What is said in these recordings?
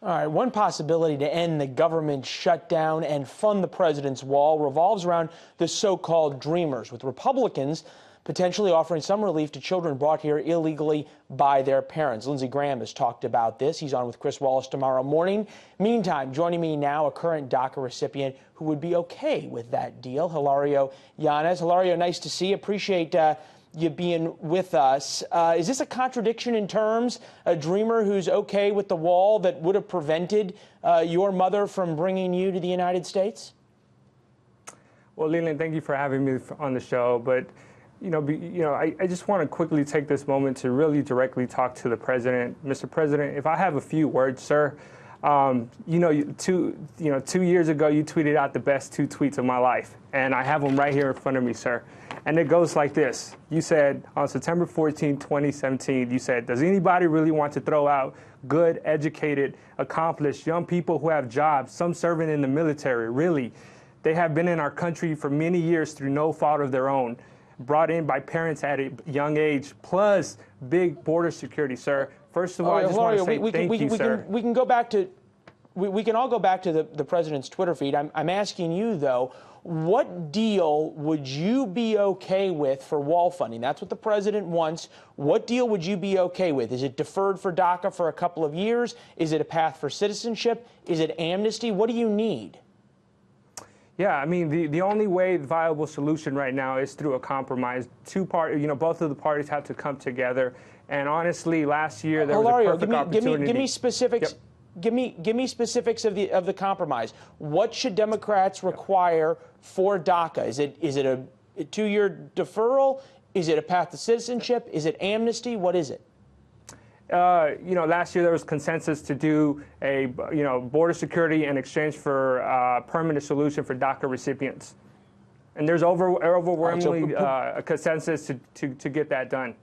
All right, one possibility to end the government shutdown and fund the president's wall revolves around the so-called dreamers, with Republicans potentially offering some relief to children brought here illegally by their parents. Lindsey Graham has talked about this. He's on with Chris Wallace tomorrow morning. Meantime, joining me now, a current DACA recipient who would be okay with that deal, Hilario Yanez. Hilario, nice to see you. Appreciate you being with us. Is this a contradiction in terms? A dreamer who's okay with the wall that would have prevented your mother from bringing you to the United States? Well, Leland, thank you for having me on the show. But I just want to quickly take this moment to really directly talk to the president. Mr. President, if I have a few words, sir. 2 years ago, you tweeted out the best 2 tweets of my life, and I have them right here in front of me, sir. And it goes like this. You said on September 14, 2017, you said, does anybody really want to throw out good, educated, accomplished young people who have jobs, some serving in the military? Really, they have been in our country for many years through no fault of their own, brought in by parents at a young age, plus big border security, sir. First of all, I just want to say thank you, sir. We can go back to, we can all go back to the president's Twitter feed. I'm asking you, though, what deal would you be okay with for wall funding? That's what the president wants. What deal would you be okay with? Is it deferred for DACA for a couple of years? Is it a path for citizenship? Is it amnesty? What do you need? Yeah, I mean, the only way the viable solution right now is through a compromise. Both of the parties have to come together. And honestly, last year there was a perfect opportunity. Give me specifics. Yep. Give me specifics of the compromise. What should Democrats require for DACA? Is it a 2-year deferral? Is it a path to citizenship? Is it amnesty? What is it? Last year there was consensus to do a border security in exchange for a permanent solution for DACA recipients, and there's overwhelmingly a consensus to get that done.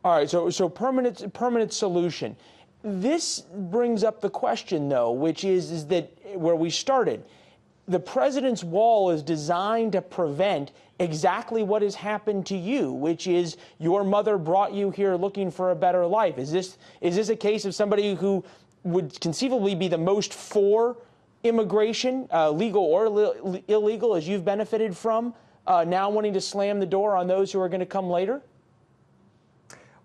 All right, so permanent solution. This brings up the question, though, which is that where we started. The president's wall is designed to prevent exactly what has happened to you, which is your mother brought you here looking for a better life. Is this a case of somebody who would conceivably be the most for immigration, legal or illegal, as you've benefited from, now wanting to slam the door on those who are going to come later?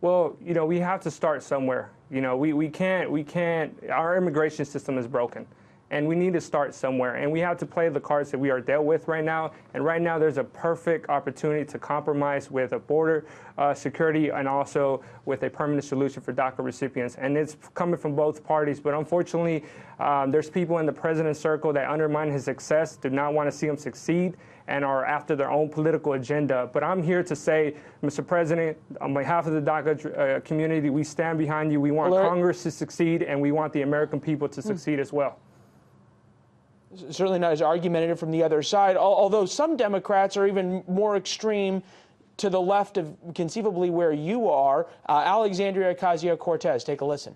Well, we have to start somewhere. We can't, our immigration system is broken. And we need to start somewhere. And we have to play the cards that we are dealt with right now. And right now, there's a perfect opportunity to compromise with a border security and also with a permanent solution for DACA recipients. And it's coming from both parties. But unfortunately, there's people in the president's circle that undermine his success, do not want to see him succeed, and are after their own political agenda. But I'm here to say, Mr. President, on behalf of the DACA community, we stand behind you. We want Congress to succeed, and we want the American people to succeed as well. Certainly not as argumentative from the other side, although some Democrats are even more extreme to the left of conceivably where you are. Alexandria Ocasio-Cortez, take a listen.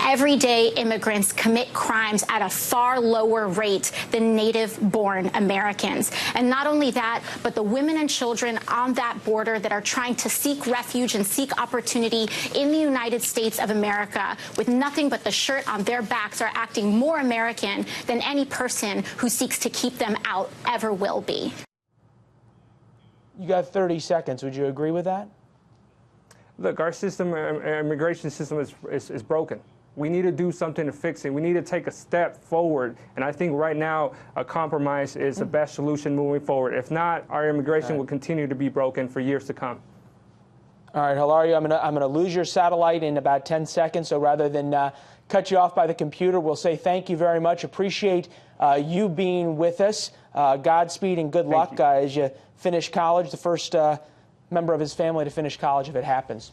Everyday immigrants commit crimes at a far lower rate than native-born Americans. And not only that, but the women and children on that border that are trying to seek refuge and seek opportunity in the United States of America with nothing but the shirt on their backs are acting more American than any person who seeks to keep them out ever will be. You got 30 seconds. Would you agree with that? Look, our system, our immigration system is broken. We need to do something to fix it. We need to take a step forward. And I think right now a compromise is the best solution moving forward. If not, our immigration will continue to be broken for years to come. All right, Hilario, I'm gonna lose your satellite in about 10 seconds. So rather than cut you off by the computer, we'll say thank you very much. Appreciate you being with us. Godspeed and good luck as you finish college. The first member of his family to finish college if it happens.